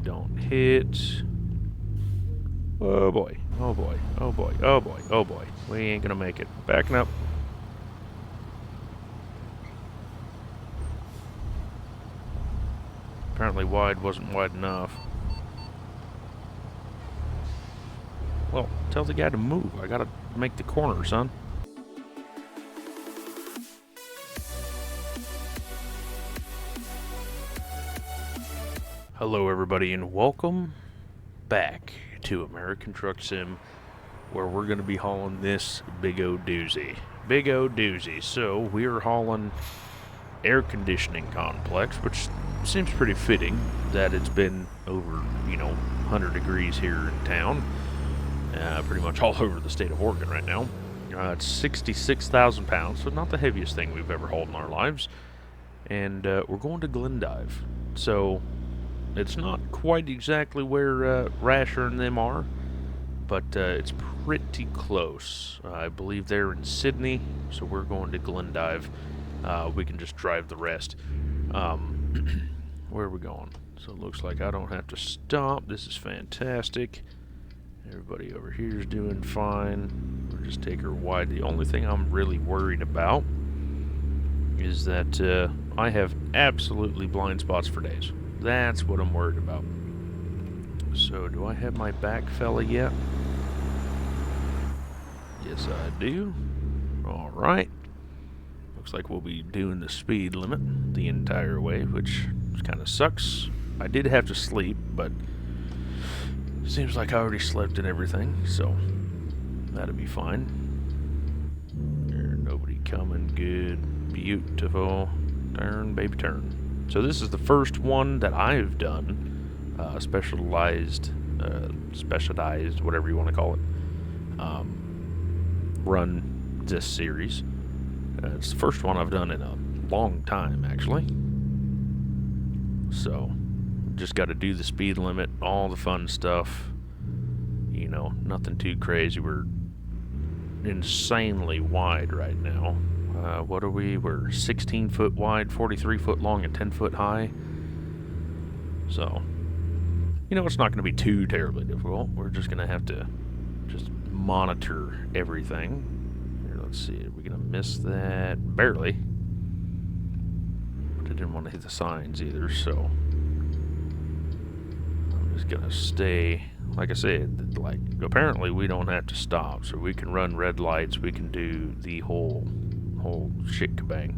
don't hit. Oh boy, oh boy, oh boy, oh boy, oh boy. We ain't gonna make it. Backing up. Apparently wide wasn't wide enough. Well, tell the guy to move. I gotta make the corner, son. Hello everybody and welcome back to American Truck Sim, where we're going to be hauling this big O doozy. Big O doozy. So we are hauling air conditioning complex, which seems pretty fitting that it's been over, 100 degrees here in town. Pretty much all over the state of Oregon right now. It's 66,000 pounds, so not the heaviest thing we've ever hauled in our lives. And we're going to Glendive. So it's not quite exactly where Rasher and them are, but it's pretty close. I believe they're in Sydney, so we're going to Glendive. We can just drive the rest. Where are we going? So it looks like I don't have to stop. This is fantastic. Everybody over here is doing fine. We'll just take her wide. The only thing I'm really worried about is that I have absolutely blind spots for days. That's what I'm worried about. So, do I have my back fella yet? Yes, I do. Alright. Looks like we'll be doing the speed limit the entire way, which kind of sucks. I did have to sleep, but seems like I already slept and everything, so that'll be fine. There's nobody coming. Good. Beautiful. Turn, baby, turn. So this is the first one that I've done, specialized, whatever you want to call it, run this series. It's the first one I've done in a long time, actually. So, just got to do the speed limit, all the fun stuff. Nothing too crazy. We're insanely wide right now. What are we? We're 16 foot wide, 43 foot long, and 10 foot high. So, it's not going to be too terribly difficult. We're just going to have to just monitor everything. Here, let's see. Are we going to miss that? Barely. But I didn't want to hit the signs either, so I'm just going to stay. Like I said, apparently we don't have to stop, so we can run red lights. We can do the whole shit kabang,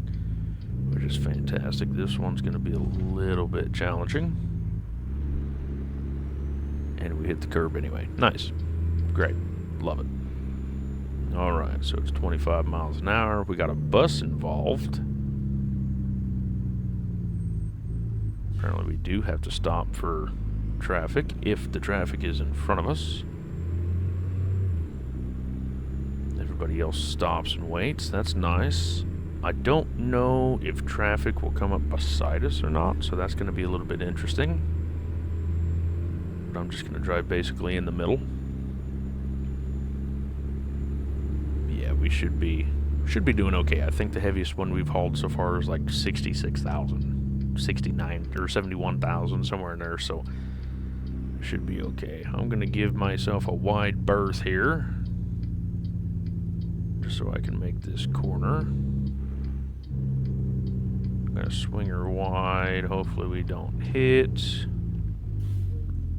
which is fantastic. This one's going to be a little bit challenging, and we hit the curb anyway. Nice. Great. Love it. Alright, so it's 25 miles an hour. We got a bus involved. Apparently we do have to stop for traffic if the traffic is in front of us. Everybody else stops and waits. That's nice. I don't know if traffic will come up beside us or not, so that's going to be a little bit interesting. But I'm just going to drive basically in the middle. Yeah, we should be doing okay. I think the heaviest one we've hauled so far is like 66,000, 69 or 71,000, somewhere in there, so should be okay. I'm going to give myself a wide berth here, just so I can make this corner. I'm going to swing her wide. Hopefully we don't hit.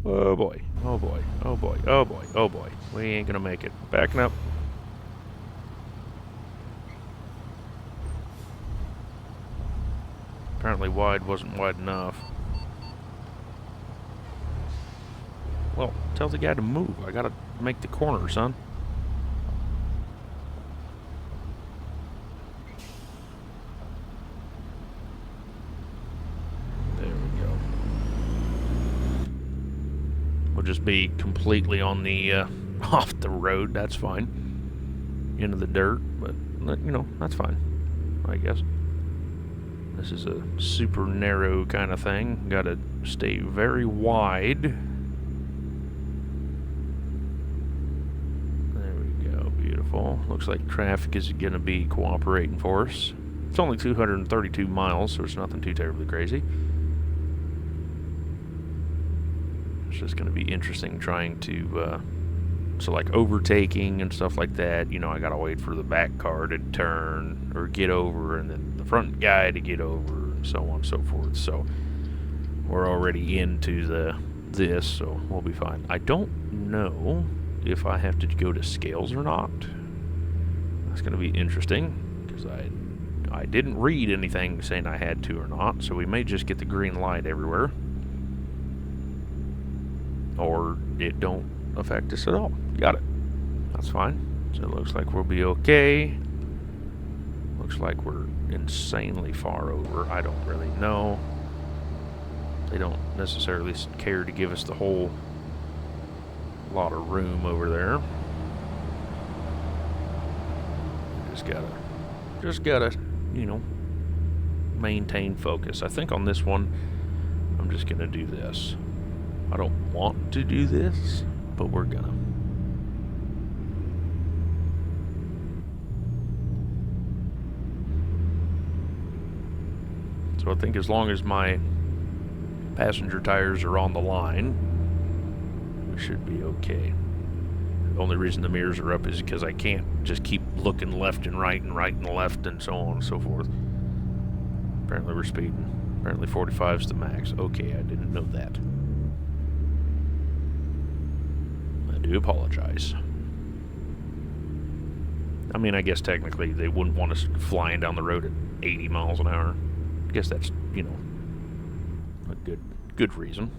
Oh boy, oh boy, oh boy, oh boy, oh boy. We ain't going to make it. Backing up. Apparently wide wasn't wide enough. Well, tell the guy to move. I gotta make the corner, son. There we go. We'll just be completely on the, off the road. That's fine. Into the dirt, but, that's fine, I guess. This is a super narrow kind of thing. Gotta stay very wide. Looks like traffic is going to be cooperating for us. It's only 232 miles, so it's nothing too terribly crazy. It's just going to be interesting trying to, so like overtaking and stuff like that, you know, I got to wait for the back car to turn or get over, and then the front guy to get over, and so on and so forth. So we're already into this, so we'll be fine. I don't know if I have to go to scales or not. That's going to be interesting, because I didn't read anything saying I had to or not, so we may just get the green light everywhere. Or it don't affect us at all. Got it. That's fine. So it looks like we'll be okay. Looks like we're insanely far over. I don't really know. They don't necessarily care to give us the whole lot of room over there. Just gotta, you know, maintain focus. I think on this one, I'm just gonna do this. I don't want to do this, but we're gonna. So I think as long as my passenger tires are on the line, we should be okay. The only reason the mirrors are up is because I can't just keep looking left and right and left and so on and so forth. Apparently we're speeding. Apparently 45 is the max. Okay, I didn't know that. I do apologize. I mean, I guess technically they wouldn't want us flying down the road at 80 miles an hour. I guess that's, you know, a good reason.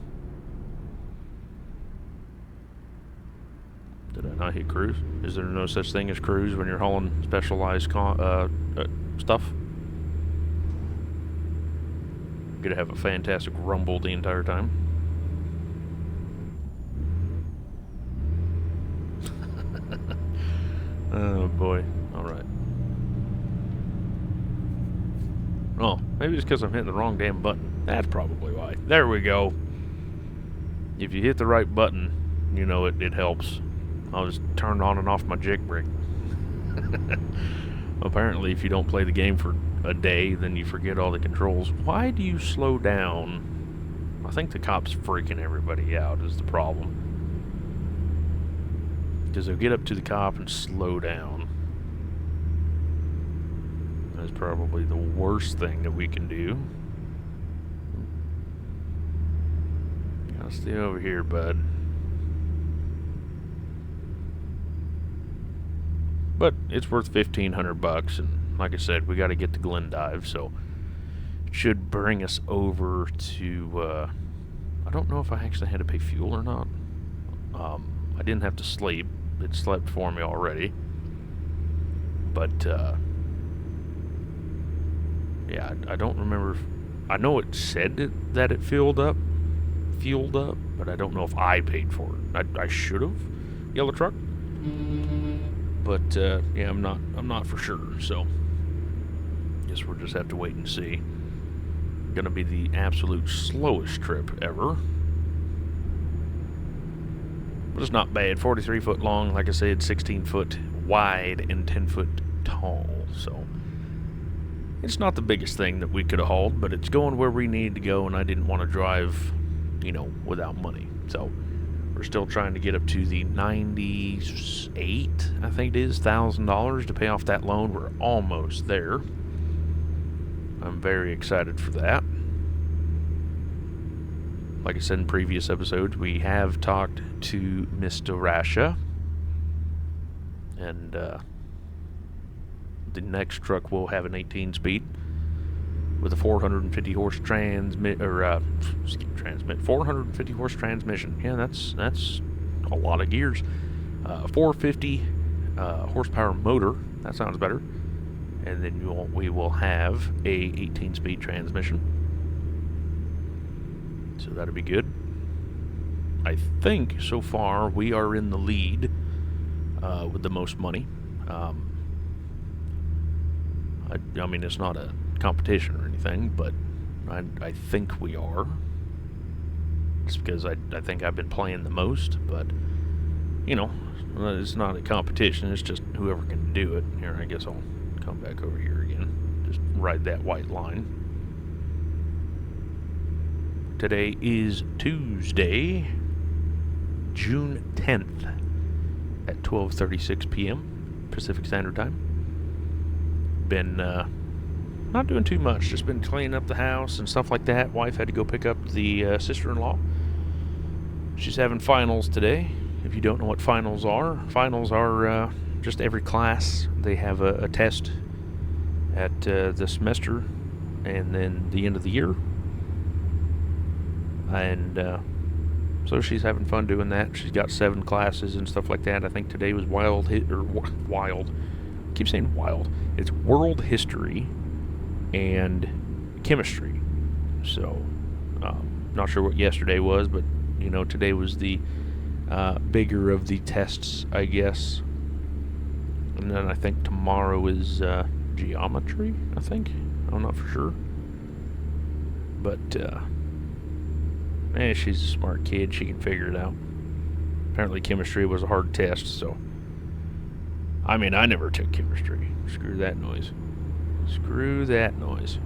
Did I not hit cruise? Is there no such thing as cruise when you're hauling specialized stuff? You're gonna have a fantastic rumble the entire time. Oh boy. Alright. Oh, maybe it's because I'm hitting the wrong damn button. That's probably why. There we go. If you hit the right button, you know it helps. I'll just turn on and off my jig brake. Apparently, if you don't play the game for a day, then you forget all the controls. Why do you slow down? I think the cop's freaking everybody out is the problem. Because they'll get up to the cop and slow down. That's probably the worst thing that we can do. Gotta stay over here, bud. But it's worth $1,500, and like I said, we got to get to Glendive, so it should bring us over to. I don't know if I actually had to pay fuel or not. I didn't have to sleep; it slept for me already. But yeah, I don't remember. I know it said that it fueled up, but I don't know if I paid for it. I should have. Yellow truck. But yeah, I'm not for sure. So, guess we'll just have to wait and see. Gonna be the absolute slowest trip ever, but it's not bad. 43 foot long, like I said, 16 foot wide and 10 foot tall. So it's not the biggest thing that we could have hauled, but it's going where we need to go, and I didn't want to drive, you know, without money. So we're still trying to get up to the $98, I think it is, $1,000 to pay off that loan. We're almost there. I'm very excited for that. Like I said in previous episodes, we have talked to Mr. Rasha, and the next truck will have an 18-speed with a 450 horse 450 horse transmission. Yeah, that's a lot of gears. 450 horsepower motor. That sounds better. And then we will have a 18-speed transmission. So that'll be good. I think so far we are in the lead with the most money. I mean, it's not a competition or anything, but I think we are. It's because I think I've been playing the most, but you know, it's not a competition, it's just whoever can do it. Here, I guess I'll come back over here again. Just ride that white line. Today is Tuesday, June 10th at 12:36 p.m. Pacific Standard Time. Been not doing too much, just been cleaning up the house and stuff like that. Wife had to go pick up the sister-in-law. She's having finals today. If you don't know what finals are just every class. They have a test at the semester and then the end of the year. And so she's having fun doing that. She's got 7 classes and stuff like that. I think today was wild. I keep saying wild. It's world history and chemistry. So, not sure what yesterday was, but today was the bigger of the tests, I guess. And then I think tomorrow is geometry, I think. I'm not for sure. But, she's a smart kid. She can figure it out. Apparently chemistry was a hard test, so... I mean, I never took chemistry. Screw that noise. Screw that noise.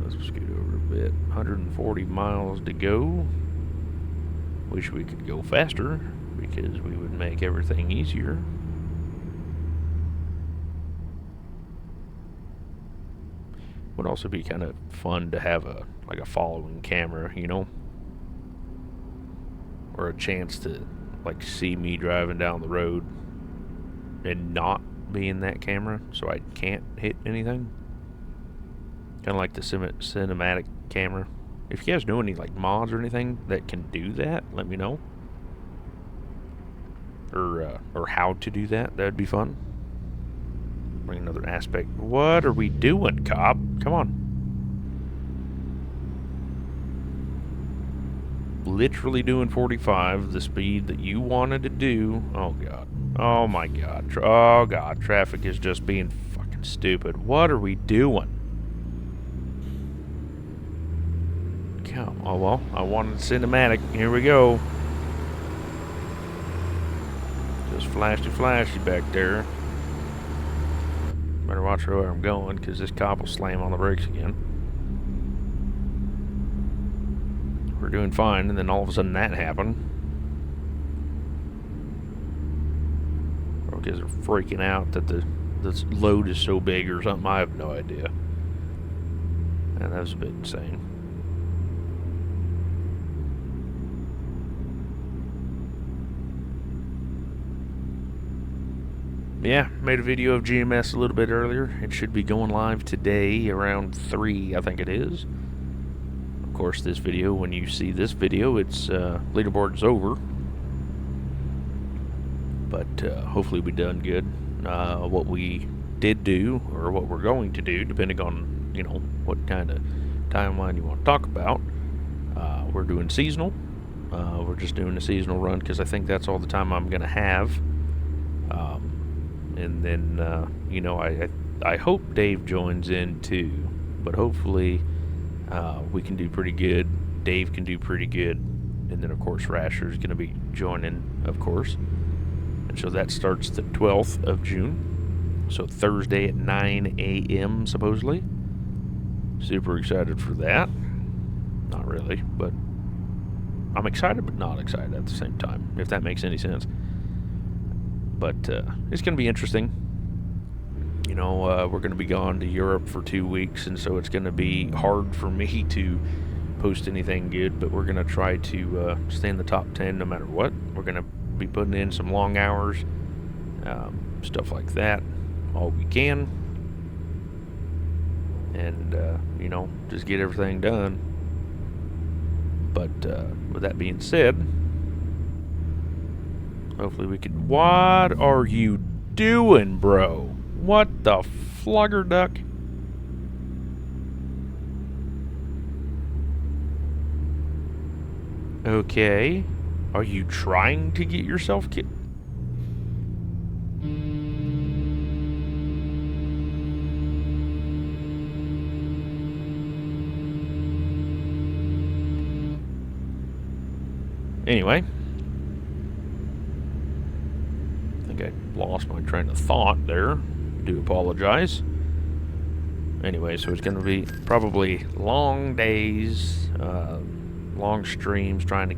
Let's scoot over a bit. 140 miles to go. Wish we could go faster, because we would make everything easier. Would also be kind of fun to have a following camera, or a chance to see me driving down the road and not be in that camera, so I can't hit anything. Kind of like the cinematic camera. If you guys know any mods or anything that can do that, let me know. Or how to do that. That'd be fun. Bring another aspect. What are we doing, cop? Come on. Literally doing 45, the speed that you wanted to do. Oh, God. Oh, my God. Oh, God. Traffic is just being fucking stupid. What are we doing? Come on. Oh, well, I wanted cinematic. Here we go. Just flashy back there. Better watch where I'm going, because this cop will slam on the brakes again. We're doing fine, and then all of a sudden that happened. Or because they're freaking out that the load is so big or something. I have no idea. And that was a bit insane. Yeah, made a video of GMS a little bit earlier. It should be going live today around 3, I think it is. Of course, this video, when you see this video, it's leaderboard's over. But hopefully we done good. What we did do, or what we're going to do, depending on, what kind of timeline you want to talk about. We're doing seasonal. We're just doing a seasonal run, because I think that's all the time I'm going to have. And then, I hope Dave joins in too, but hopefully we can do pretty good. Dave can do pretty good. And then, of course, Rasher's going to be joining, of course. And so that starts the 12th of June. So Thursday at 9 a.m., supposedly. Super excited for that. Not really, but I'm excited but not excited at the same time, if that makes any sense. But it's going to be interesting. We're going to be gone to Europe for 2 weeks, and so it's going to be hard for me to post anything good, but we're going to try to stay in the top 10 no matter what. We're going to be putting in some long hours, stuff like that, all we can. And, just get everything done. But with that being said, hopefully we can... What are you doing, bro? What the flugger duck? Okay. Are you trying to get yourself killed? Anyway. I think I lost my train of thought there. Do apologize. Anyway, so it's going to be probably long days, long streams, trying to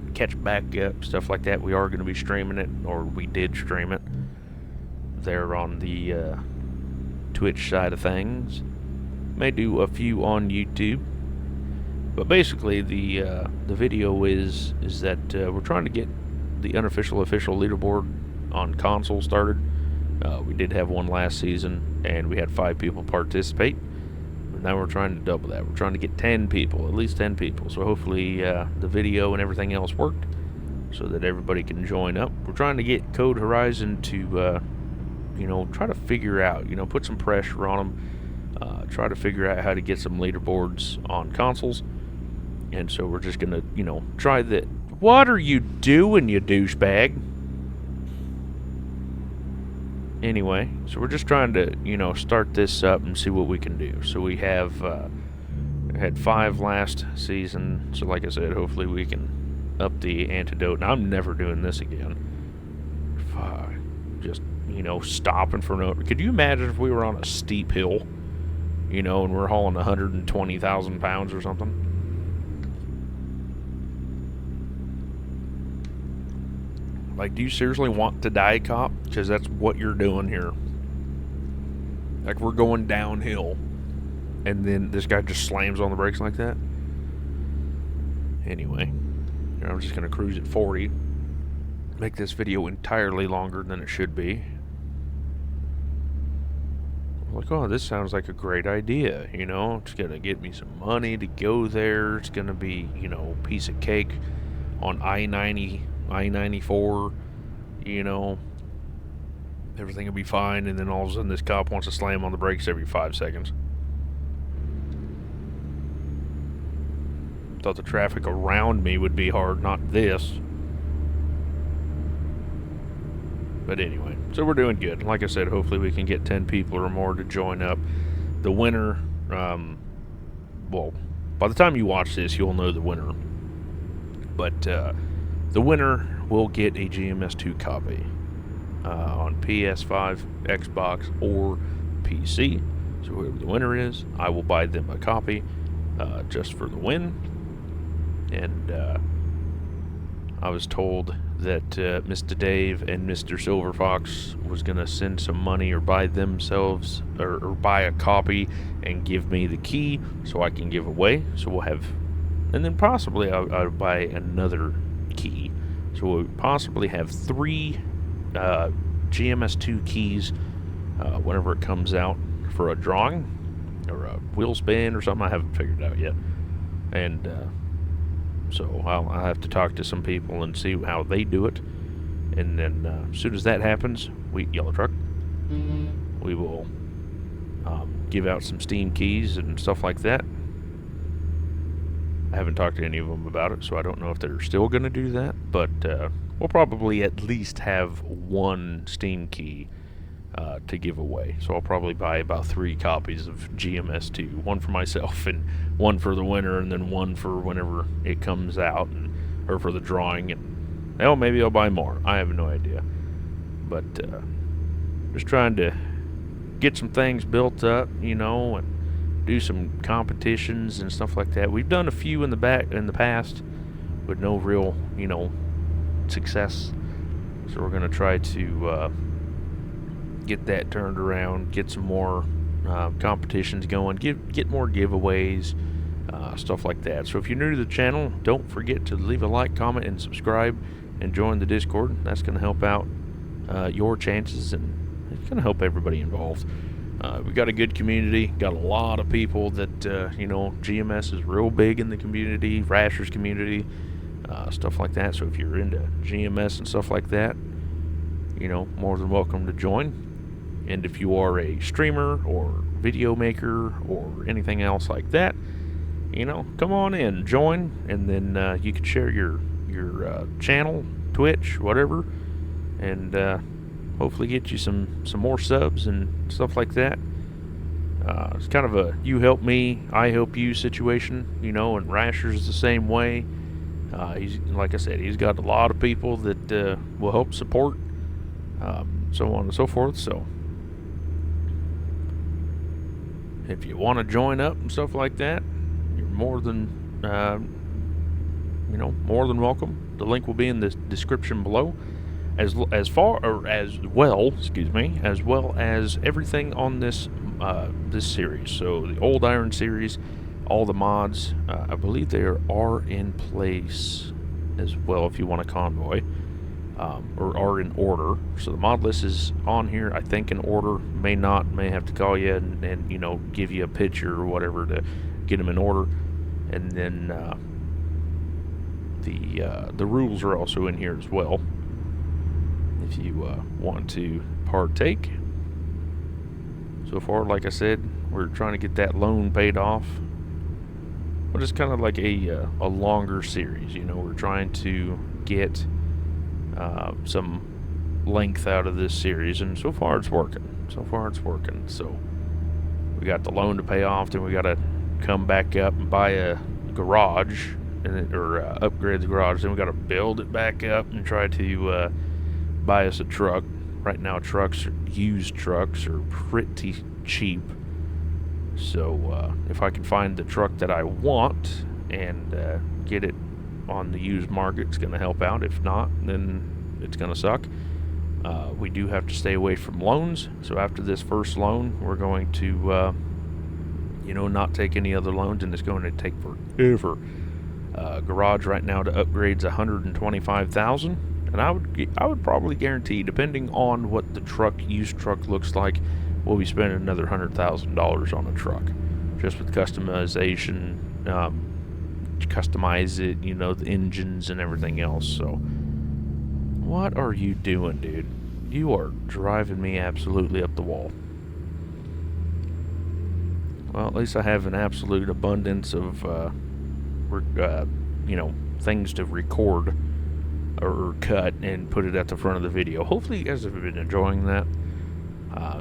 catch back up, stuff like that. We are going to be streaming it, or we did stream it there on the Twitch side of things. May do a few on YouTube, but basically the video is that we're trying to get the unofficial official leaderboard on console started. We did have one last season, and we had 5 people participate. But now we're trying to double that. We're trying to get 10 people, at least 10 people. So hopefully the video and everything else worked, so that everybody can join up. We're trying to get Code Horizon to, try to figure out, put some pressure on them. Try to figure out how to get some leaderboards on consoles. And so we're just gonna, try that. What are you doing, you douchebag? Anyway, so we're just trying to, start this up and see what we can do. So we have had 5 last season. So like I said, hopefully we can up the antidote. And I'm never doing this again. Just, stopping for no... Could you imagine if we were on a steep hill, and we're hauling 120,000 pounds or something? Like, do you seriously want to die, cop? Because that's what you're doing here. Like, we're going downhill, and then this guy just slams on the brakes like that. Anyway, I'm just going to cruise at 40. Make this video entirely longer than it should be. Like, oh, this sounds like a great idea, It's going to get me some money to go there. It's going to be, piece of cake on I-90, I-94, everything will be fine, and then all of a sudden this cop wants to slam on the brakes every 5 seconds. Thought the traffic around me would be hard, not this. But anyway, so we're doing good. Like I said, hopefully we can get 10 people or more to join up. The winner, well, by the time you watch this, you'll know the winner. But the winner will get a GMS2 copy on PS5, Xbox, or PC. So whoever the winner is, I will buy them a copy just for the win. And I was told that Mr. Dave and Mr. Silver Fox was going to send some money or buy themselves or buy a copy and give me the key so I can give away. So we'll have, and then possibly I'll buy another key. So we'll possibly have 3 GMS2 keys whenever it comes out for a drawing or a wheel spin or something. I haven't figured it out yet. And so I'll have to talk to some people and see how they do it. And then as soon as that happens, yellow truck, we will give out some Steam keys and stuff like that. I haven't talked to any of them about it, so I don't know if they're still going to do that. But we'll probably at least have 1 Steam key to give away. So I'll probably buy about 3 copies of GMS2. 1 for myself and 1 for the winner, and then 1 for whenever it comes out, or for the drawing. And hell, maybe I'll buy more. I have no idea. But just trying to get some things built up, and do some competitions and stuff like that. We've done a few in the past with no real, success. So we're gonna try to get that turned around, get some more competitions going, get more giveaways, stuff like that. So if you're new to the channel, don't forget to leave a like, comment, and subscribe, and join the Discord. That's going to help out your chances, and it's going to help everybody involved. We got a good community, got a lot of people that, GMS is real big in the community, Rashers community, stuff like that. So if you're into GMS and stuff like that, more than welcome to join. And if you are a streamer or video maker or anything else like that, come on in, join, and then you can share your channel, Twitch, whatever, and hopefully get you some more subs and stuff like that. It's kind of a you help me, I help you situation, and Rasher's is the same way. He's, like I said, he's got a lot of people that will help support, so on and so forth. So if you want to join up and stuff like that, you're more than more than welcome. The link will be in the description below, as well, excuse me, as well as everything on this series. So the old iron series, all the mods, I believe they are in place as well if you want a convoy, or are in order. So the mod list is on here, I think, in order. May not, may have to call you and give you a picture or whatever to get them in order. And then the rules are also in here as well if you want to partake. So far, like I said, we're trying to get that loan paid off, but it's kind of like a longer series. We're trying to get some length out of this series, and so far it's working. So we got the loan to pay off, then we got to come back up and buy a garage, or upgrade the garage. Then we got to build it back up and try to buy us a truck. Right now, used trucks are pretty cheap. So if I can find the truck that I want and get it on the used market, it's going to help out. If not, then it's going to suck. We do have to stay away from loans. So after this first loan, we're going to not take any other loans, and it's going to take forever. Garage right now to upgrade's $125,000, and I would probably guarantee, depending on what the used truck looks like, we'll be spending another $100,000 on a truck, just with customization, customize it, the engines and everything else. So what are you doing, dude? You are driving me absolutely up the wall. Well, at least I have an absolute abundance of things to record or cut and put it at the front of the video. Hopefully you guys have been enjoying that.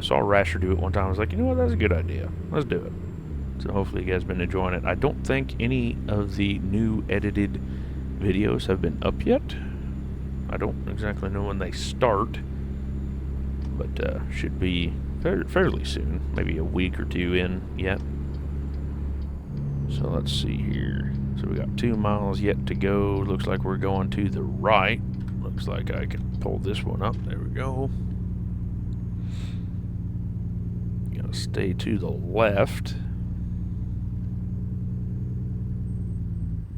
Saw Rasher do it one time. I was like, you know what, that's a good idea. Let's do it. So hopefully you guys have been enjoying it. I don't think any of the new edited videos have been up yet. I don't exactly know when they start, but should be fairly soon. Maybe a week or two in yet. So let's see here. So we got 2 miles yet to go. Looks like we're going to the right. Looks like I can pull this one up. There we go. Gotta stay to the left.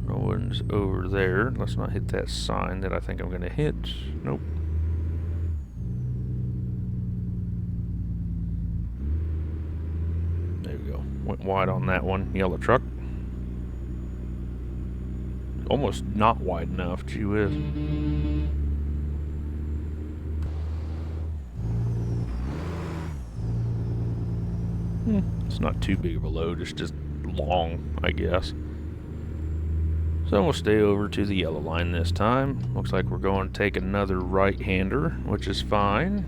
No one's over there. Let's not hit that sign that I think I'm gonna hit. Nope. There we go. Went wide on that one. Yellow truck. Almost not wide enough. Gee whiz. It's not too big of a load. It's just long, I guess. So we'll stay over to the yellow line this time. Looks like we're going to take another right-hander, which is fine.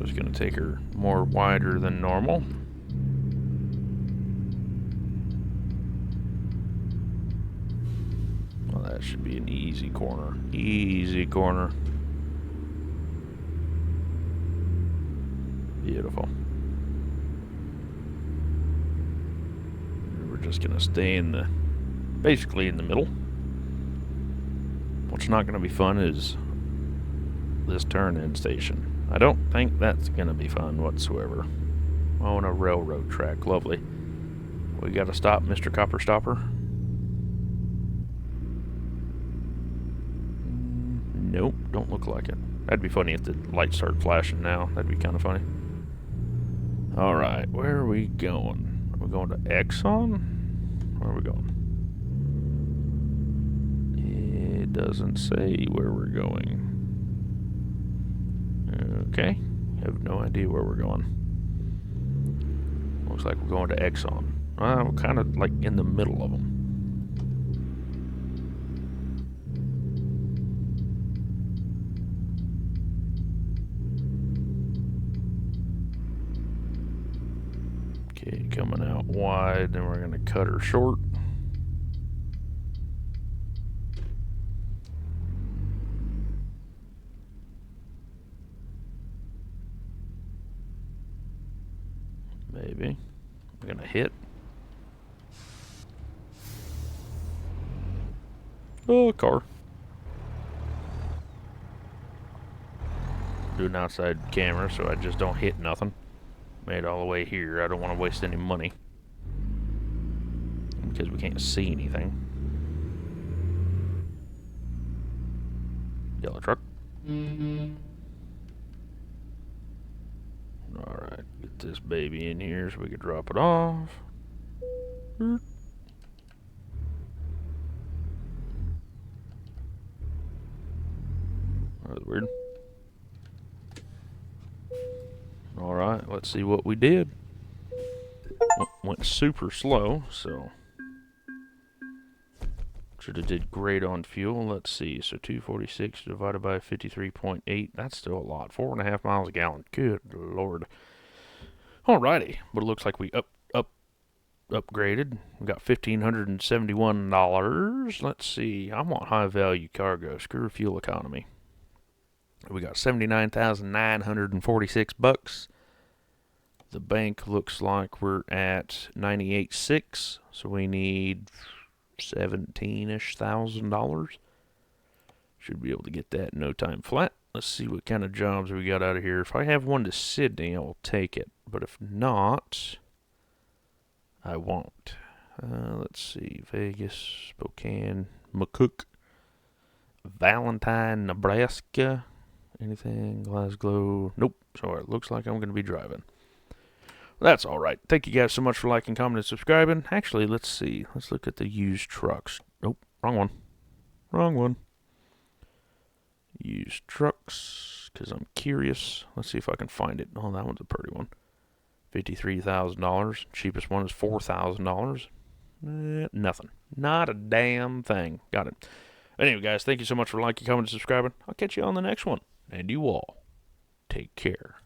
Just going to take her more wider than normal. Well, that should be an easy corner. Easy corner. Beautiful. We're just going to stay basically in the middle. What's not going to be fun is this turn-in station. I don't think that's going to be fun whatsoever. On a railroad track. Lovely. We got to stop, Mr. Copper Stopper. Nope, don't look like it. That'd be funny if the lights started flashing now. That'd be kind of funny. Alright, where are we going? Are we going to Exxon? Where are we going? It doesn't say where we're going. Okay, have no idea where we're going. Looks like we're going to Exxon. We're kind of like in the middle of them. Okay, coming out wide, then we're going to cut her short. Maybe. We're going to hit. Oh, a car. Do an outside camera so I just don't hit nothing. Made it all the way here. I don't want to waste any money because we can't see anything. Yellow truck. Alright, get this baby in here so we can drop it off. That was weird. Alright, let's see what we did. Went super slow, so should have did great on fuel. Let's see, so 246 divided by 53.8, that's still a lot. 4.5 miles a gallon. Good lord. Alrighty, but it looks like we upgraded. We got $1,571. Let's see, I want high value cargo. Screw fuel economy. We got 79,946 bucks. The bank looks like we're at 98.6, so we need 17-ish thousand dollars. Should be able to get that in no time flat. Let's see what kind of jobs we got out of here. If I have one to Sydney, I will take it. But if not, I won't. Let's see. Vegas, Spokane, McCook, Valentine, Nebraska. Anything? Glasgow? Nope. So it looks like I'm going to be driving. That's alright. Thank you guys so much for liking, commenting, and subscribing. Actually, let's see. Let's look at the used trucks. Nope. Wrong one. Wrong one. Used trucks, because I'm curious. Let's see if I can find it. Oh, that one's a pretty one. $53,000. Cheapest one is $4,000. Nothing. Not a damn thing. Got it. Anyway, guys, thank you so much for liking, commenting, and subscribing. I'll catch you on the next one. And you all, take care.